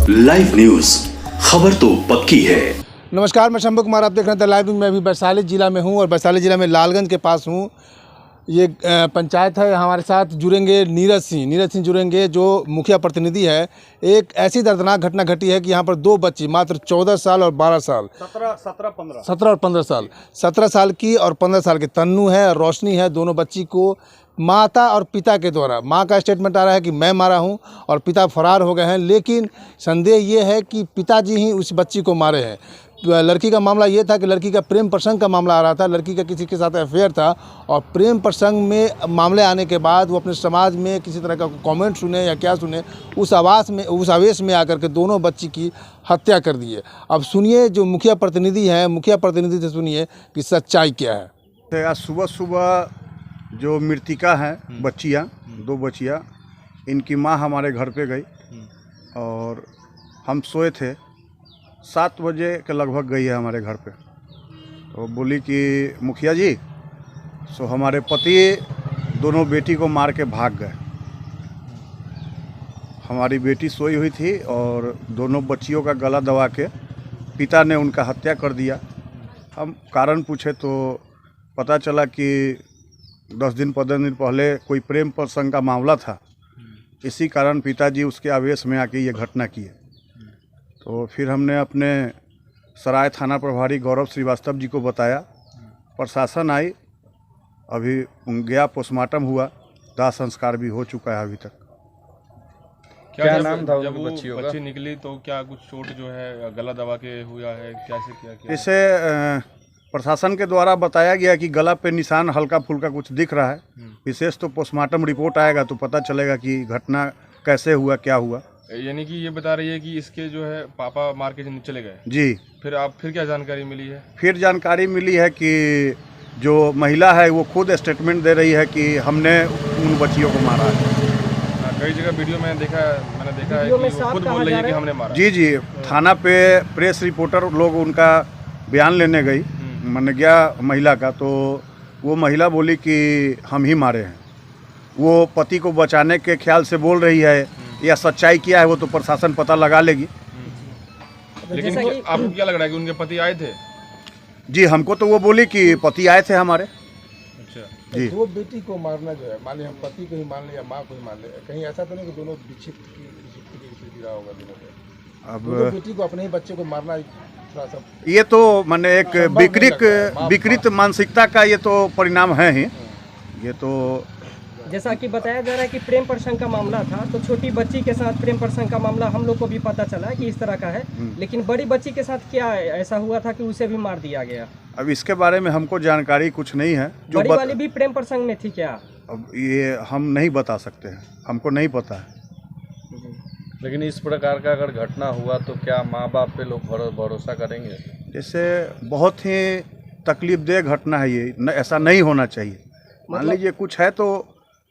Live news, खबर तो पक्की है। नमस्कार, मैं शंभू कुमार, आप देख रहे हैं लाइव न्यूज। मैं अभी वैशाली जिला में हूँ और वैशाली जिला में लालगंज के पास हूँ। ये पंचायत है। हमारे साथ जुड़ेंगे नीरज सिंह जुड़ेंगे, जो मुखिया प्रतिनिधि है। एक ऐसी दर्दनाक घटना घटी है कि यहाँ पर दो बच्ची, मात्र 14 साल और 12 साल, 17 और 15 साल, 17 साल की और 15 साल की तन्नू है और रोशनी है। दोनों बच्ची को माता और पिता के द्वारा, माँ का स्टेटमेंट आ रहा है कि मैं मारा हूँ और पिता फरार हो गए हैं, लेकिन संदेह ये है कि पिताजी ही उस बच्ची को मारे हैं। लड़की का मामला ये था कि लड़की का प्रेम प्रसंग का मामला आ रहा था। लड़की का किसी के साथ अफेयर था और प्रेम प्रसंग में मामले आने के बाद वो अपने समाज में किसी तरह का कमेंट सुने या क्या सुने, उस आवेश में आकर के दोनों बच्ची की हत्या कर दी है। अब सुनिए जो मुखिया प्रतिनिधि हैं, मुखिया प्रतिनिधि से सुनिए कि सच्चाई क्या है। आज सुबह सुबह जो मृतिका हैं बच्चियाँ, दो बच्चियाँ, इनकी माँ हमारे घर पे गई और हम सोए थे। 7 बजे के लगभग गई है हमारे घर पे, तो बोली कि मुखिया जी, सो हमारे पति दोनों बेटी को मार के भाग गए। हमारी बेटी सोई हुई थी और दोनों बच्चियों का गला दबा के पिता ने उनका हत्या कर दिया। हम कारण पूछे तो पता चला कि 10 दिन 15 दिन पहले कोई प्रेम प्रसंग का मामला था। इसी कारण पिताजी उसके आवेश में आके ये घटना की है। तो फिर हमने अपने सराय थाना प्रभारी गौरव श्रीवास्तव जी को बताया। प्रशासन आई, अभी गया, पोस्टमार्टम हुआ, दाह संस्कार भी हो चुका है अभी तक। क्या नाम था जब वो बच्ची निकली तो क्या कुछ चोट जो है गला दबा के हुआ है, कैसे क्या? इसे प्रशासन के द्वारा बताया गया कि गला पे निशान हल्का फुल्का कुछ दिख रहा है। विशेष तो पोस्टमार्टम रिपोर्ट आएगा तो पता चलेगा कि घटना कैसे हुआ, क्या हुआ। यानी कि ये बता रही है कि इसके जो है पापा मार के चले गए जी। फिर क्या जानकारी मिली है? फिर जानकारी मिली है कि जो महिला है वो खुद स्टेटमेंट दे रही है कि हमने उन बच्चियों को मारा है। कई जगह वीडियो मैंने देखा है कि वो खुद बोल रही है कि हमने मारा। जी, थाना पे प्रेस रिपोर्टर लोग उनका बयान लेने गई, मैंने गया महिला का, तो वो महिला बोली कि हम ही मारे हैं। वो पति को बचाने के ख्याल से बोल रही है, या सच्चाई क्या है वो तो प्रशासन पता लगा लेगी। लेकिन आपको क्या लग रहा है कि उनके पति आए थे? जी, हमको तो वो बोली कि पति आए थे हमारे। अच्छा जी। दो बेटी को मारना जो है, मान लिया हम पति को ही मान लिया, माँ को ही मान लिया, कहीं ऐसा तो नहीं कि दोनों विक्षिप्त की स्थिति रहा होगा दोनों को? अब बेटी को, अपने ही बच्चे को मारना, ये तो मैंने एक विकृत मानसिकता का ये तो परिणाम है ही। ये तो जैसा कि बताया जा रहा है कि प्रेम प्रसंग का मामला था, तो छोटी बच्ची के साथ प्रेम प्रसंग का मामला हम लोग को भी पता चला कि इस तरह का है, लेकिन बड़ी बच्ची के साथ क्या ऐसा हुआ था कि उसे भी मार दिया गया? अब इसके बारे में हमको जानकारी कुछ नहीं है। जो बड़ी वाली भी प्रेम प्रसंग में थी क्या? अब ये हम नहीं बता सकते हैं, हमको नहीं पता है। लेकिन इस प्रकार का अगर घटना हुआ तो क्या माँ बाप पे लोग भरोसा करेंगे? जैसे बहुत ही तकलीफदेह घटना है ये, ऐसा नहीं होना चाहिए। मान लीजिए कुछ है तो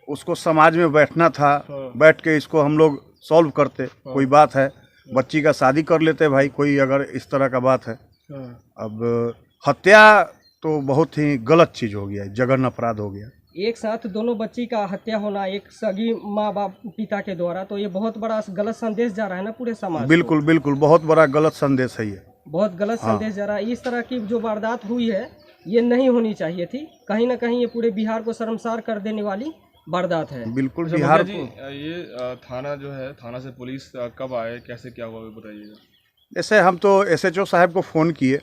उसको समाज में बैठना था, बैठ के इसको हम लोग सॉल्व करते। कोई बात है, बच्ची का शादी कर लेते भाई, कोई अगर इस तरह का बात है। अब हत्या तो बहुत ही गलत चीज़ हो गया, जघन्य अपराध हो गया। एक साथ दोनों बच्ची का हत्या होना एक सगी माँ बाप पिता के द्वारा, तो ये बहुत बड़ा गलत संदेश जा रहा है ना पूरे समाज। बिल्कुल बिल्कुल, बहुत बड़ा गलत संदेश है ये, बहुत गलत संदेश जा रहा है। इस तरह की जो वारदात हुई है ये नहीं होनी चाहिए थी। कहीं ना कहीं ये पूरे बिहार को शर्मसार कर देने वाली वारदात है। बिल्कुल। बिहार जी, ये थाना जो है, थाना से पुलिस कब आए, कैसे क्या हुआ बताइएगा। जैसे हम तो SHO साहब को फ़ोन किए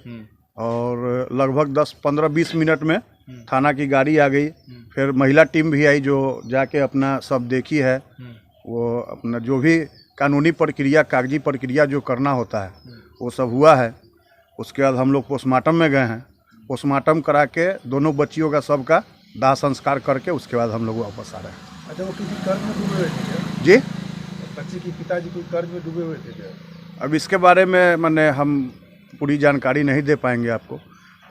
और लगभग 10-15-20 मिनट में थाना की गाड़ी आ गई। फिर महिला टीम भी आई जो जाके अपना सब देखी है। वो अपना जो भी कानूनी प्रक्रिया, कागजी प्रक्रिया जो करना होता है वो सब हुआ है। उसके बाद हम लोग पोस्टमार्टम में गए हैं। पोस्टमार्टम करा के दोनों बच्चियों का सबका दाह संस्कार करके उसके बाद हम लोग वापस आ रहे हैं। अच्छा, वो किसी कर्ज में डूबे हुए थे जी? बच्ची की पिताजी कोई कर्ज में डूबे हुए थे? अब इसके बारे में मैंने हम पूरी जानकारी नहीं दे पाएंगे आपको।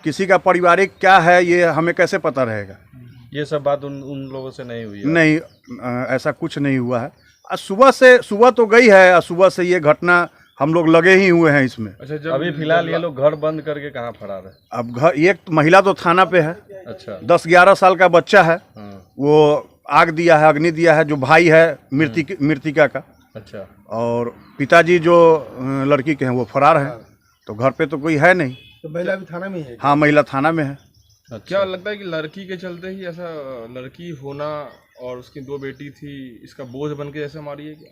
किसी का पारिवारिक क्या है ये हमें कैसे पता रहेगा? ये सब बात उन लोगों से नहीं हुई है? नहीं, ऐसा कुछ नहीं हुआ है। आज सुबह तो गई है, सुबह से ये घटना हम लोग लगे ही हुए हैं इसमें। अच्छा, अभी फिलहाल ये लोग घर बंद करके कहाँ फरार है? अब घर, एक महिला तो थाना पे है। अच्छा। 10-11 साल का बच्चा है, वो आग दिया है, अग्नि दिया है, जो भाई है मृतिका का, अच्छा। और पिताजी जो लड़की के हैं वो फरार हैं। तो घर पे तो कोई है नहीं। तो महिला भी थाना में ही है? हाँ, महिला थाना में है। अच्छा। क्या लगता है कि लड़की के चलते ही ऐसा, लड़की होना और उसकी 2 बेटी थी, इसका बोझ बन के ऐसा मारी है क्या?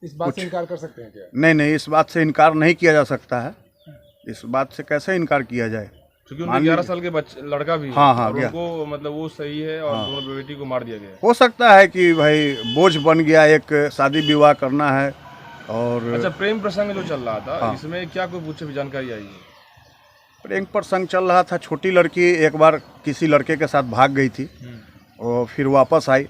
इस बात से इनकार कर सकते हैं क्या? नहीं नहीं, इस बात से इनकार नहीं किया जा सकता है। इस बात से कैसे इनकार किया जाए? क्योंकि उनके 11 साल के लड़का भी है। हाँ, हाँ, और उनको मतलब वो सही है और दोनों बेटी को मार दिया गया है। हो सकता है कि भाई बोझ बन गया, एक शादी विवाह करना है। और अच्छा, प्रेम प्रसंग जो चल रहा था, इसमें क्या कोई पूछे भी जानकारी आई है? प्रेम प्रसंग चल रहा था। छोटी लड़की एक बार किसी लड़के के साथ भाग गई थी और फिर वापस आई।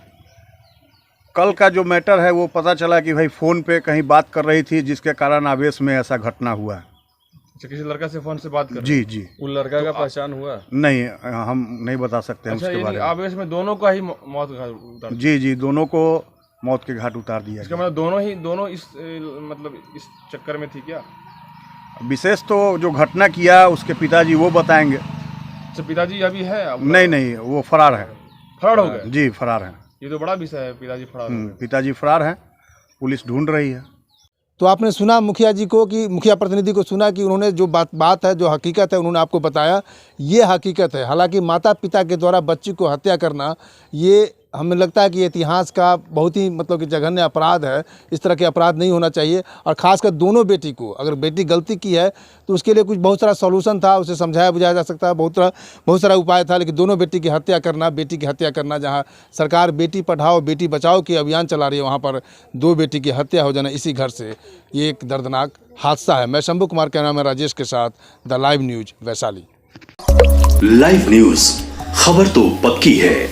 कल का जो मैटर है वो पता चला कि भाई फ़ोन पे कहीं बात कर रही थी, जिसके कारण आवेश में ऐसा घटना हुआ है। अच्छा, किसी लड़का से फोन से बात कर? जी जी। वो लड़का का पहचान हुआ? नहीं, हम नहीं बता सकते हैं अच्छा, उसके बारे में। आवेश में दोनों का ही मौत का उतार? जी जी, दोनों को मौत के घाट उतार दिया इसका गया। मतलब दोनों इस मतलब इस चक्कर में थी क्या? विशेष तो जो घटना किया उसके पिताजी वो बताएंगे। अच्छा, पिताजी अभी है? नहीं नहीं, वो फरार है। फरार हो गए? जी, फरार हैं। ये तो बड़ा विषय है, पिताजी फरार हो गए। पिताजी फरार हैं, पुलिस ढूंढ रही है। तो आपने सुना मुखिया जी को, कि मुखिया प्रतिनिधि को सुना कि उन्होंने जो बात है, जो हकीकत है, उन्होंने आपको बताया। ये हकीकत है। हालांकि माता पिता के द्वारा बच्ची को हत्या करना, ये हमें लगता है कि इतिहास का बहुत ही मतलब कि जघन्य अपराध है। इस तरह के अपराध नहीं होना चाहिए। और ख़ासकर दोनों बेटी को, अगर बेटी गलती की है तो उसके लिए कुछ बहुत सारा सॉल्यूशन था, उसे समझाया बुझाया जा सकता है, बहुत सारा उपाय था। लेकिन दोनों बेटी की हत्या करना, बेटी की हत्या करना, जहाँ सरकार बेटी पढ़ाओ बेटी बचाओ के अभियान चला रही है, वहाँ पर 2 बेटी की हत्या हो जाना इसी घर से, ये एक दर्दनाक हादसा है। मैं शंभू कुमार के नाम है राजेश के साथ the live news Vaishali. Live news, खबर तो पक्की है।